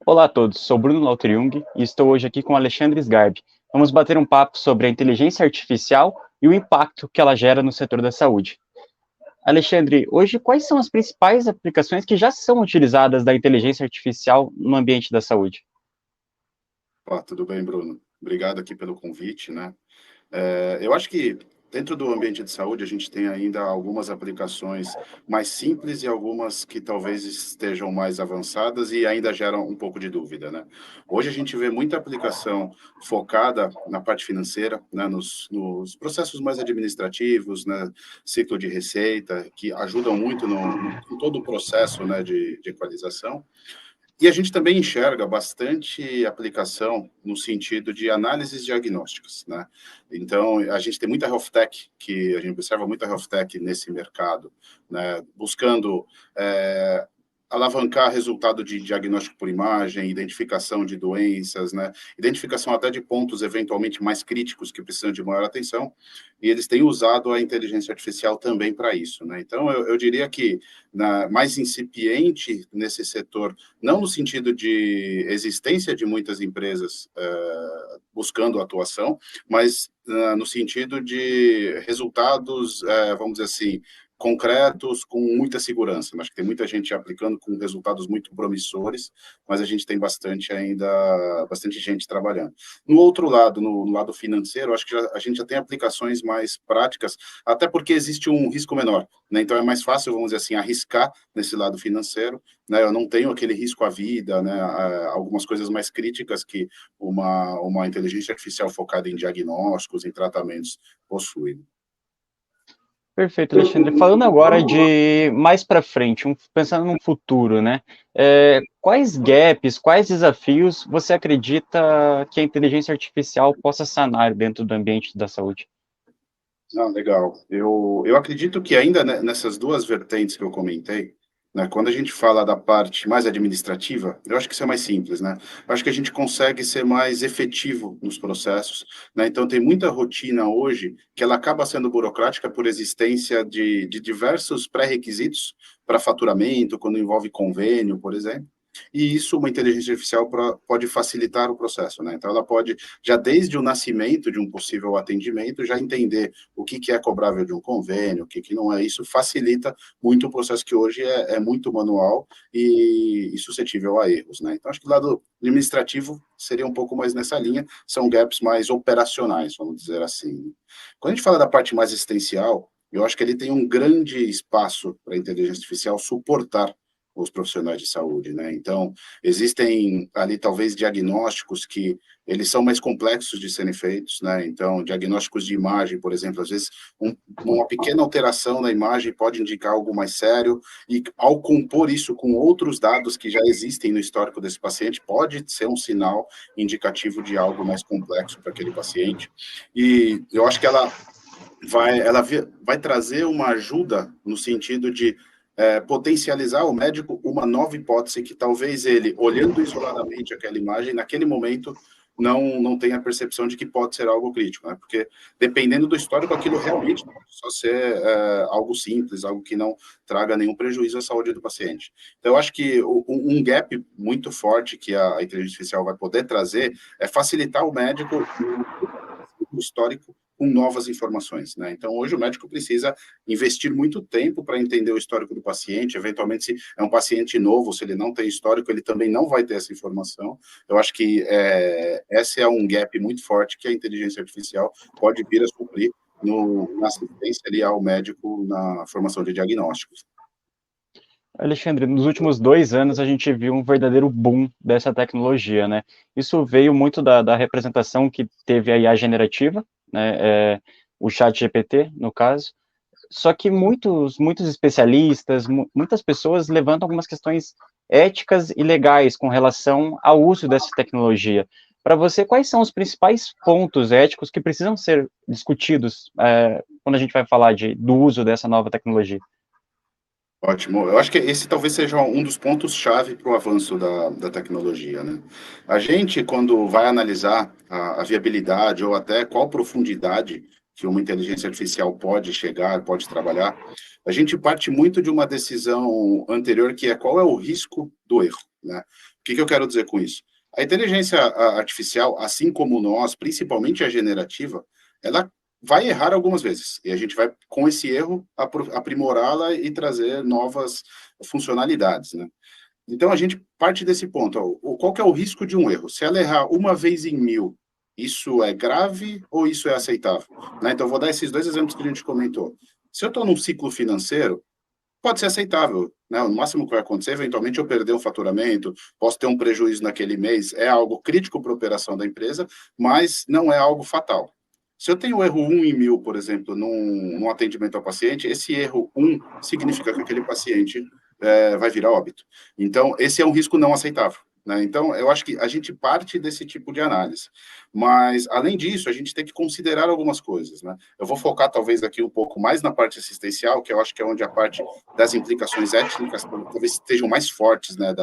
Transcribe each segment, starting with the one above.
Olá a todos, sou Bruno Lauter-Jung e estou hoje aqui com Alexandre Sgarbi. Vamos bater um papo sobre a inteligência artificial e o impacto que ela gera no setor da saúde. Alexandre, hoje quais são as principais aplicações que já são utilizadas da inteligência artificial no ambiente da saúde? Tudo bem, Bruno? Obrigado aqui pelo convite, né? Eu acho que dentro do ambiente de saúde a gente tem ainda algumas aplicações mais simples e algumas que talvez estejam mais avançadas e ainda geram um pouco de dúvida, né? Hoje a gente vê muita aplicação focada na parte financeira, né? Nos processos mais administrativos, né? Ciclo de receita, que ajudam muito em todo o processo, né? De equalização. E a gente também enxerga bastante aplicação no sentido de análises diagnósticas, né? Então, a gente tem muita health tech, que a gente observa muita health tech nesse mercado, né? Buscando alavancar resultado de diagnóstico por imagem, identificação de doenças, né? Identificação até de pontos eventualmente mais críticos que precisam de maior atenção, e eles têm usado a inteligência artificial também para isso, né? Então, eu diria que mais incipiente nesse setor, não no sentido de existência de muitas empresas buscando atuação, mas no sentido de resultados, vamos dizer assim, concretos, com muita segurança. Acho que tem muita gente aplicando com resultados muito promissores, mas a gente tem bastante gente trabalhando. No outro lado, no lado financeiro, acho que a gente já tem aplicações mais práticas, até porque existe um risco menor, né? Então é mais fácil, vamos dizer assim, arriscar nesse lado financeiro, né? Eu não tenho aquele risco à vida, né? Algumas coisas mais críticas que uma inteligência artificial focada em diagnósticos, em tratamentos possui. Perfeito, Alexandre. Falando agora de mais para frente, pensando num futuro, né? Quais gaps, quais desafios você acredita que a inteligência artificial possa sanar dentro do ambiente da saúde? Legal. Eu acredito que ainda nessas duas vertentes que eu comentei, né, quando a gente fala da parte mais administrativa, eu acho que isso é mais simples, né? Eu acho que a gente consegue ser mais efetivo nos processos, né? Então, tem muita rotina hoje que ela acaba sendo burocrática por existência de diversos pré-requisitos para faturamento, quando envolve convênio, por exemplo. E isso, uma inteligência artificial pode facilitar o processo, né? Então, ela pode, já desde o nascimento de um possível atendimento, já entender o que é cobrável de um convênio, o que não é. Isso facilita muito o processo que hoje é muito manual e suscetível a erros, né? Então, acho que o lado administrativo seria um pouco mais nessa linha, são gaps mais operacionais, vamos dizer assim. Quando a gente fala da parte mais existencial, eu acho que ele tem um grande espaço para a inteligência artificial suportar os profissionais de saúde, né? Então, existem ali talvez diagnósticos que eles são mais complexos de serem feitos, né? Então, diagnósticos de imagem, por exemplo, às vezes uma pequena alteração na imagem pode indicar algo mais sério, e ao compor isso com outros dados que já existem no histórico desse paciente, pode ser um sinal indicativo de algo mais complexo para aquele paciente. E eu acho que ela vai trazer uma ajuda no sentido de potencializar o médico uma nova hipótese que talvez ele, olhando isoladamente aquela imagem, naquele momento não tenha a percepção de que pode ser algo crítico, né? Porque dependendo do histórico, aquilo realmente pode só ser algo simples, algo que não traga nenhum prejuízo à saúde do paciente. Então, eu acho que um gap muito forte que a inteligência artificial vai poder trazer é facilitar o médico no histórico com novas informações, né? Então, hoje o médico precisa investir muito tempo para entender o histórico do paciente, eventualmente se é um paciente novo, se ele não tem histórico, ele também não vai ter essa informação. Eu acho que esse é um gap muito forte que a inteligência artificial pode vir a suprir na assistência ali ao médico na formação de diagnósticos. Alexandre, nos últimos 2 anos a gente viu um verdadeiro boom dessa tecnologia, né? Isso veio muito da representação que teve a IA generativa, né? O chat GPT, no caso. Só que muitos especialistas, muitas pessoas levantam algumas questões éticas e legais com relação ao uso dessa tecnologia. Para você, quais são os principais pontos éticos que precisam ser discutidos quando a gente vai falar do uso dessa nova tecnologia? Ótimo. Eu acho que esse talvez seja um dos pontos-chave para o avanço da tecnologia, né? A gente, quando vai analisar a viabilidade ou até qual profundidade que uma inteligência artificial pode chegar, pode trabalhar, a gente parte muito de uma decisão anterior, que é qual é o risco do erro, né? que eu quero dizer com isso? A inteligência artificial, assim como nós, principalmente a generativa, ela vai errar algumas vezes, e a gente vai, com esse erro, aprimorá-la e trazer novas funcionalidades, né? Então, a gente parte desse ponto. Ó, qual que é o risco de um erro? Se ela errar uma vez em 1000, isso é grave ou isso é aceitável? Né? Então, vou dar esses dois exemplos que a gente comentou. Se eu estou num ciclo financeiro, pode ser aceitável. Né? O máximo que vai acontecer, eventualmente, eu perder um faturamento, posso ter um prejuízo naquele mês, é algo crítico para a operação da empresa, mas não é algo fatal. Se eu tenho erro 1 em 1000, por exemplo, num atendimento ao paciente, esse erro 1 significa que aquele paciente vai virar óbito. Então, esse é um risco não aceitável. Né? Então, eu acho que a gente parte desse tipo de análise. Mas, além disso, a gente tem que considerar algumas coisas. Né? Eu vou focar, talvez, aqui um pouco mais na parte assistencial, que eu acho que é onde a parte das implicações étnicas talvez estejam mais fortes, né,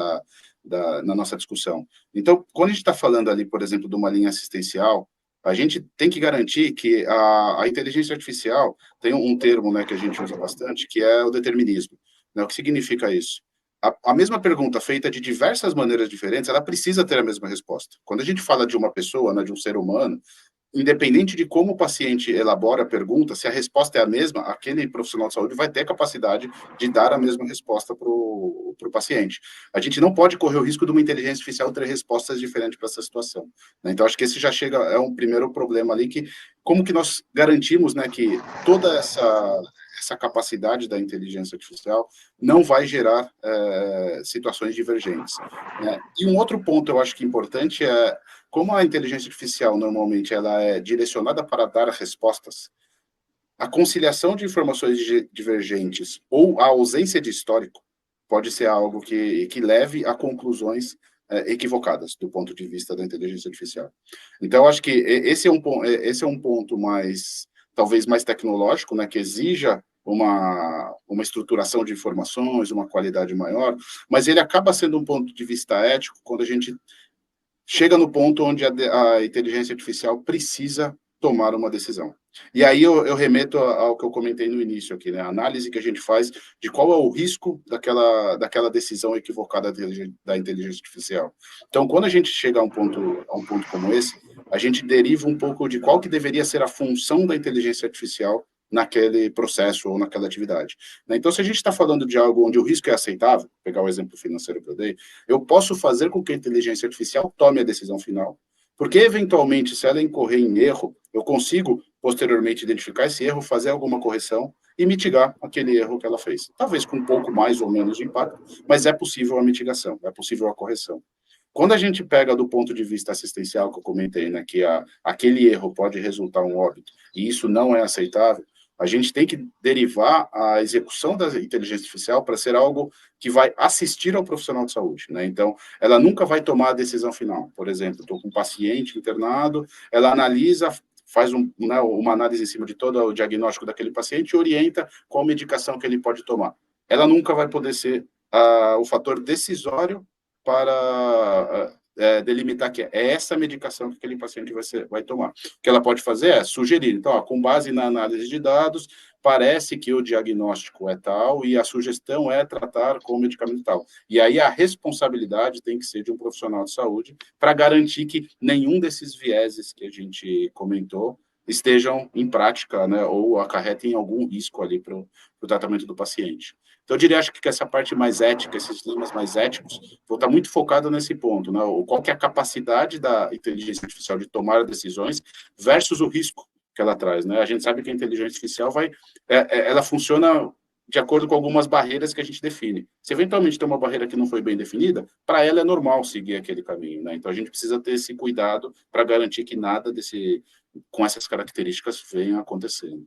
na nossa discussão. Então, quando a gente está falando ali, por exemplo, de uma linha assistencial, a gente tem que garantir que a inteligência artificial tem um termo, né, que a gente usa bastante, que é o determinismo. Né? O que significa isso? A mesma pergunta feita de diversas maneiras diferentes, ela precisa ter a mesma resposta. Quando a gente fala de uma pessoa, né, de um ser humano, independente de como o paciente elabora a pergunta, se a resposta é a mesma, aquele profissional de saúde vai ter capacidade de dar a mesma resposta para o paciente. A gente não pode correr o risco de uma inteligência artificial ter respostas diferentes para essa situação. Né? Então, acho que esse já chega, é um primeiro problema ali, que como que nós garantimos, né, que toda essa capacidade da inteligência artificial não vai gerar situações divergentes. Né? E um outro ponto eu acho que importante é como a inteligência artificial normalmente ela é direcionada para dar respostas, a conciliação de informações divergentes ou a ausência de histórico pode ser algo que leve a conclusões equivocadas do ponto de vista da inteligência artificial. Então, acho que esse é um ponto mais, talvez mais tecnológico, né, que exija uma estruturação de informações, uma qualidade maior, mas ele acaba sendo um ponto de vista ético quando a gente chega no ponto onde a inteligência artificial precisa tomar uma decisão. E aí eu remeto ao que eu comentei no início aqui, né? A análise que a gente faz de qual é o risco daquela decisão equivocada da inteligência artificial. Então, quando a gente chega a um ponto como esse, a gente deriva um pouco de qual que deveria ser a função da inteligência artificial naquele processo ou naquela atividade. Né? Então, se a gente está falando de algo onde o risco é aceitável, pegar o exemplo financeiro que eu dei, eu posso fazer com que a inteligência artificial tome a decisão final, porque, eventualmente, se ela incorrer em erro, eu consigo, posteriormente, identificar esse erro, fazer alguma correção e mitigar aquele erro que ela fez. Talvez com um pouco mais ou menos de impacto, mas é possível a mitigação, é possível a correção. Quando a gente pega do ponto de vista assistencial, que eu comentei, né, que aquele erro pode resultar um óbito, e isso não é aceitável, a gente tem que derivar a execução da inteligência artificial para ser algo que vai assistir ao profissional de saúde, né? Então, ela nunca vai tomar a decisão final. Por exemplo, estou com um paciente internado, ela analisa, faz né, uma análise em cima de todo o diagnóstico daquele paciente e orienta qual medicação que ele pode tomar. Ela nunca vai poder ser o fator decisório para delimitar que é essa medicação que aquele paciente vai tomar. O que ela pode fazer é sugerir. Então, ó, com base na análise de dados, parece que o diagnóstico é tal e a sugestão é tratar com o medicamento tal. E aí a responsabilidade tem que ser de um profissional de saúde para garantir que nenhum desses vieses que a gente comentou estejam em prática, né, ou acarretem algum risco ali para o tratamento do paciente. Então, eu diria, acho que essa parte mais ética, esses temas mais éticos, vou estar muito focado nesse ponto, né? Qual que é a capacidade da inteligência artificial de tomar decisões versus o risco que ela traz, né? A gente sabe que a inteligência artificial ela funciona de acordo com algumas barreiras que a gente define. Se eventualmente tem uma barreira que não foi bem definida, para ela é normal seguir aquele caminho, né? Então, a gente precisa ter esse cuidado para garantir que nada com essas características venha acontecendo.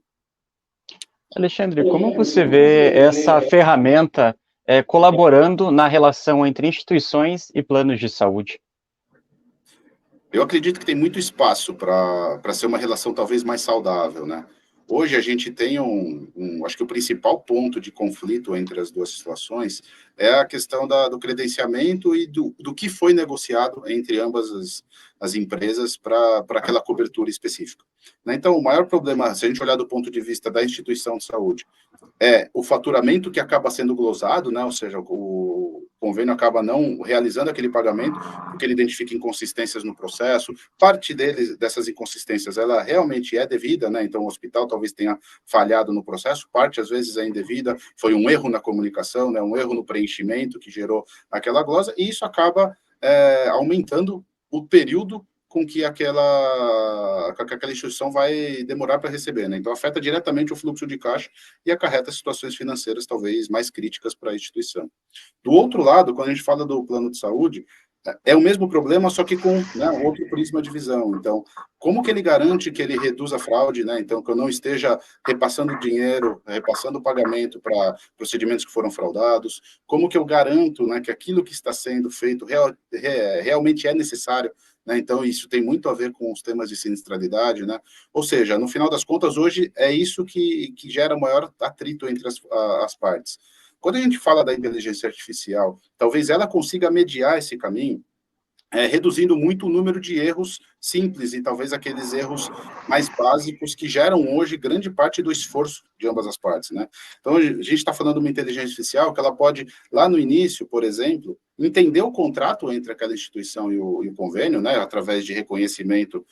Alexandre, como você vê essa ferramenta colaborando na relação entre instituições e planos de saúde? Eu acredito que tem muito espaço para ser uma relação talvez mais saudável, né? Hoje a gente tem acho que o principal ponto de conflito entre as duas situações é a questão do credenciamento e do que foi negociado entre ambas as empresas para aquela cobertura específica. Né? Então, o maior problema, se a gente olhar do ponto de vista da instituição de saúde, é o faturamento que acaba sendo glosado, né? Ou seja, o convênio acaba não realizando aquele pagamento porque ele identifica inconsistências no processo. Parte dessas inconsistências, ela realmente é devida, né? Então, o hospital talvez tenha falhado no processo, parte às vezes é indevida, foi um erro na comunicação, né? Um erro no preenchimento que gerou aquela glosa, e isso acaba aumentando o período com que aquela instituição vai demorar para receber, né? Então, afeta diretamente o fluxo de caixa e acarreta situações financeiras talvez mais críticas para a instituição. Do outro lado, quando a gente fala do plano de saúde, é o mesmo problema, só que com, né, outro prisma de visão. Então, como que ele garante que ele reduz a fraude, né? Então, que eu não esteja repassando dinheiro, repassando pagamento para procedimentos que foram fraudados? Como que eu garanto, né, que aquilo que está sendo feito realmente é necessário? Né? Então, isso tem muito a ver com os temas de sinistralidade, né? Ou seja, no final das contas, hoje é isso que gera maior atrito entre as partes. Quando a gente fala da inteligência artificial, talvez ela consiga mediar esse caminho, reduzindo muito o número de erros simples e talvez aqueles erros mais básicos que geram hoje grande parte do esforço de ambas as partes, né? Então, a gente está falando de uma inteligência artificial que ela pode, lá no início, por exemplo, entender o contrato entre aquela instituição e o convênio, né, através de reconhecimento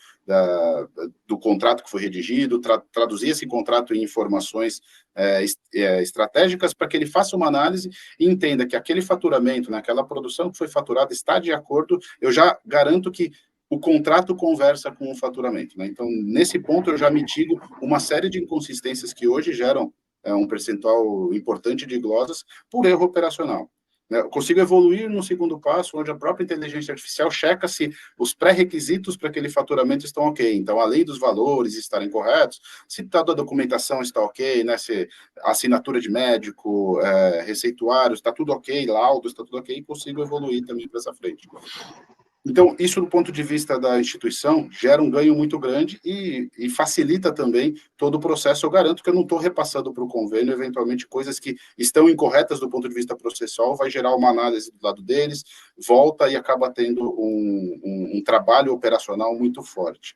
do contrato que foi redigido, traduzir esse contrato em informações estratégicas para que ele faça uma análise e entenda que aquele faturamento, né, aquela produção que foi faturada está de acordo. Eu já garanto que o contrato conversa com o faturamento, né? Então, nesse ponto, eu já mitigo uma série de inconsistências que hoje geram um percentual importante de glosas por erro operacional. Eu consigo evoluir no segundo passo, onde a própria inteligência artificial checa se os pré-requisitos para aquele faturamento estão ok. Então, além dos valores estarem corretos, se toda a documentação está ok, né? Se a assinatura de médico, receituários, está tudo ok, laudos, está tudo ok, e consigo evoluir também para essa frente. Então, isso do ponto de vista da instituição gera um ganho muito grande e facilita também todo o processo. Eu garanto que eu não estou repassando para o convênio, eventualmente, coisas que estão incorretas do ponto de vista processual, vai gerar uma análise do lado deles, volta e acaba tendo um trabalho operacional muito forte.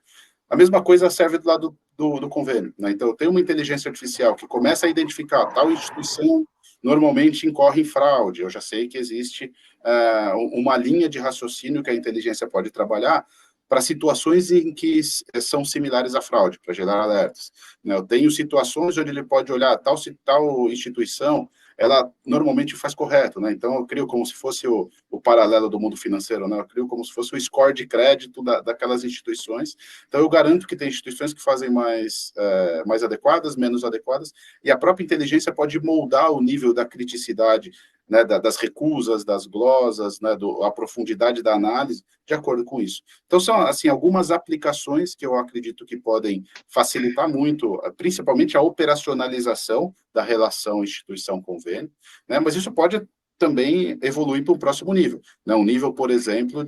A mesma coisa serve do lado do convênio, né? Então, eu tenho uma inteligência artificial que começa a identificar tal instituição normalmente incorre em fraude. Eu já sei que existe uma linha de raciocínio que a inteligência pode trabalhar para situações em que são similares à fraude, para gerar alertas. Eu tenho situações onde ele pode olhar tal instituição, ela normalmente faz correto, né? Então, eu crio como se fosse o paralelo do mundo financeiro, né? Eu crio como se fosse o score de crédito daquelas instituições. Então, eu garanto que tem instituições que fazem mais adequadas, menos adequadas, e a própria inteligência pode moldar o nível da criticidade, né, das recusas, das glosas, né, a profundidade da análise, de acordo com isso. Então, são, assim, algumas aplicações que eu acredito que podem facilitar muito, principalmente a operacionalização da relação instituição-convênio, né, mas isso pode também evoluir para o próximo nível, né? Um nível, por exemplo,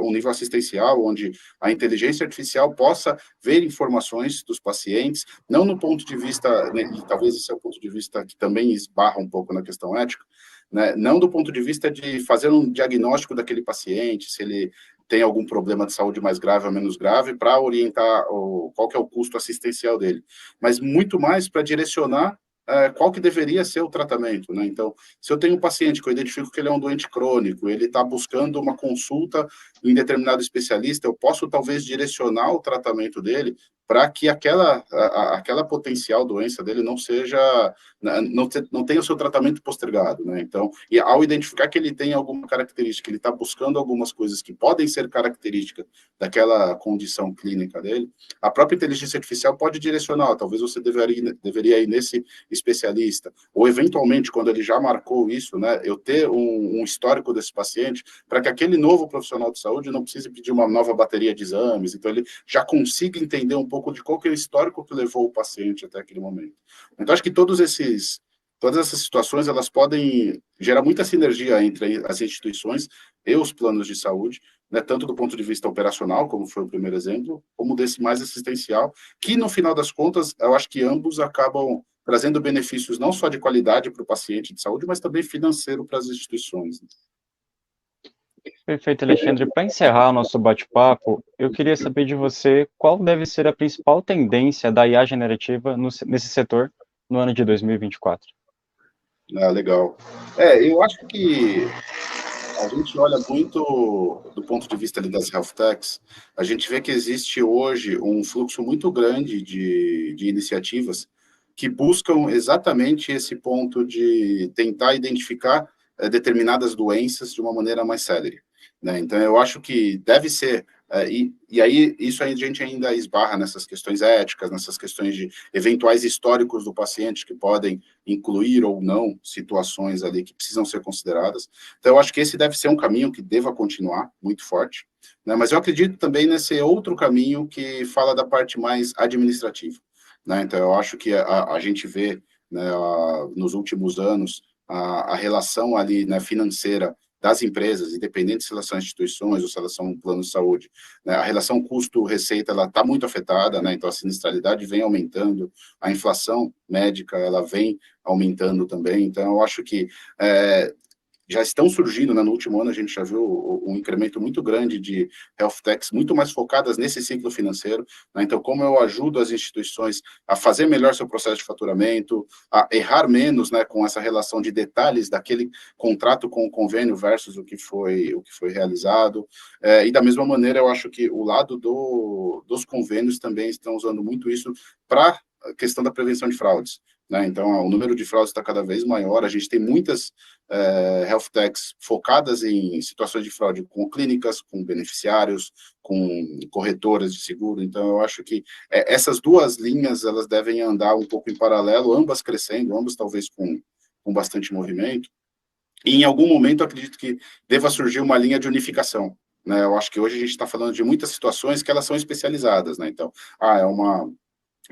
um nível assistencial, onde a inteligência artificial possa ver informações dos pacientes, não no ponto de vista, né, e talvez esse é o ponto de vista que também esbarra um pouco na questão ética, né, não do ponto de vista de fazer um diagnóstico daquele paciente, se ele tem algum problema de saúde mais grave ou menos grave, para orientar qual que é o custo assistencial dele, mas muito mais para direcionar qual que deveria ser o tratamento, né? Então, se eu tenho um paciente que eu identifico que ele é um doente crônico, ele está buscando uma consulta em determinado especialista, eu posso talvez direcionar o tratamento dele para que aquela potencial doença dele não seja, não tenha o seu tratamento postergado, né? Então, e ao identificar que ele tem alguma característica, ele está buscando algumas coisas que podem ser características daquela condição clínica dele, a própria inteligência artificial pode direcionar, talvez você deveria ir nesse especialista, ou eventualmente, quando ele já marcou isso, né, eu ter um histórico desse paciente, para que aquele novo profissional de saúde não precise pedir uma nova bateria de exames, então ele já consiga entender um pouco de qual que é o histórico que levou o paciente até aquele momento. Então, acho que todas essas situações, elas podem gerar muita sinergia entre as instituições e os planos de saúde, né, tanto do ponto de vista operacional, como foi o primeiro exemplo, como desse mais assistencial, que, no final das contas, eu acho que ambos acabam trazendo benefícios não só de qualidade para o paciente de saúde, mas também financeiro para as instituições. Perfeito, Alexandre. Para encerrar o nosso bate-papo, eu queria saber de você qual deve ser a principal tendência da IA generativa nesse setor no ano de 2024. Ah, legal. Eu acho que a gente olha muito do ponto de vista ali das health techs, a gente vê que existe hoje um fluxo muito grande de iniciativas que buscam exatamente esse ponto de tentar identificar determinadas doenças de uma maneira mais célere, né? Então, eu acho que deve ser, e aí isso aí a gente ainda esbarra nessas questões éticas, nessas questões de eventuais históricos do paciente que podem incluir ou não situações ali que precisam ser consideradas. Então, eu acho que esse deve ser um caminho que deva continuar muito forte, né? Mas eu acredito também nesse outro caminho que fala da parte mais administrativa, né? Então, eu acho que a gente vê, né, nos últimos anos a relação ali, né, financeira das empresas, independente se elas são instituições ou se elas são um plano de saúde, né, a relação custo-receita ela está muito afetada, né? Então a sinistralidade vem aumentando, a inflação médica ela vem aumentando também. Então eu acho que já estão surgindo, né, no último ano a gente já viu um incremento muito grande de health techs, muito mais focadas nesse ciclo financeiro, né? Então, como eu ajudo as instituições a fazer melhor seu processo de faturamento, a errar menos, né, com essa relação de detalhes daquele contrato com o convênio versus o que foi realizado, e da mesma maneira eu acho que o lado dos convênios também estão usando muito isso para a questão da prevenção de fraudes, né? Então, o número de fraudes está cada vez maior, a gente tem muitas health techs focadas em situações de fraude com clínicas, com beneficiários, com corretoras de seguro. Então, eu acho que essas duas linhas elas devem andar um pouco em paralelo, ambas crescendo, ambas talvez com bastante movimento. E em algum momento, eu acredito que deva surgir uma linha de unificação, né? Eu acho que hoje a gente está falando de muitas situações que elas são especializadas, né? Então, é uma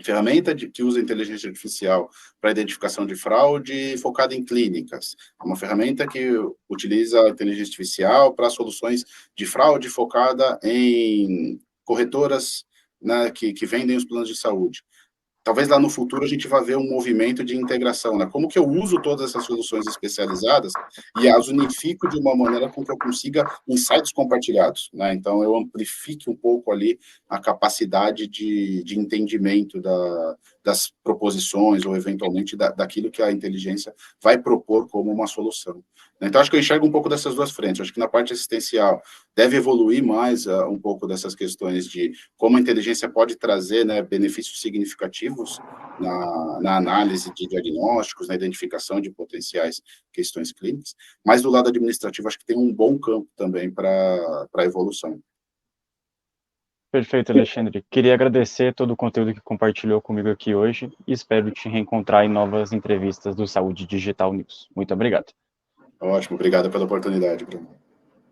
ferramenta que usa inteligência artificial para identificação de fraude focada em clínicas. É uma ferramenta que utiliza a inteligência artificial para soluções de fraude focada em corretoras, né, que vendem os planos de saúde. Talvez lá no futuro a gente vá ver um movimento de integração, né? Como que eu uso todas essas soluções especializadas e as unifico de uma maneira com que eu consiga insights compartilhados, né? Então, eu amplifique um pouco ali a capacidade de entendimento das proposições ou, eventualmente, daquilo que a inteligência vai propor como uma solução. Então, acho que eu enxergo um pouco dessas duas frentes. Acho que na parte assistencial deve evoluir mais um pouco dessas questões de como a inteligência pode trazer, né, benefícios significativos na análise de diagnósticos, na identificação de potenciais questões clínicas, mas do lado administrativo acho que tem um bom campo também para a evolução. Perfeito, Alexandre. Queria agradecer todo o conteúdo que compartilhou comigo aqui hoje e espero te reencontrar em novas entrevistas do Saúde Digital News. Muito obrigado. Ótimo, obrigado pela oportunidade, Bruno.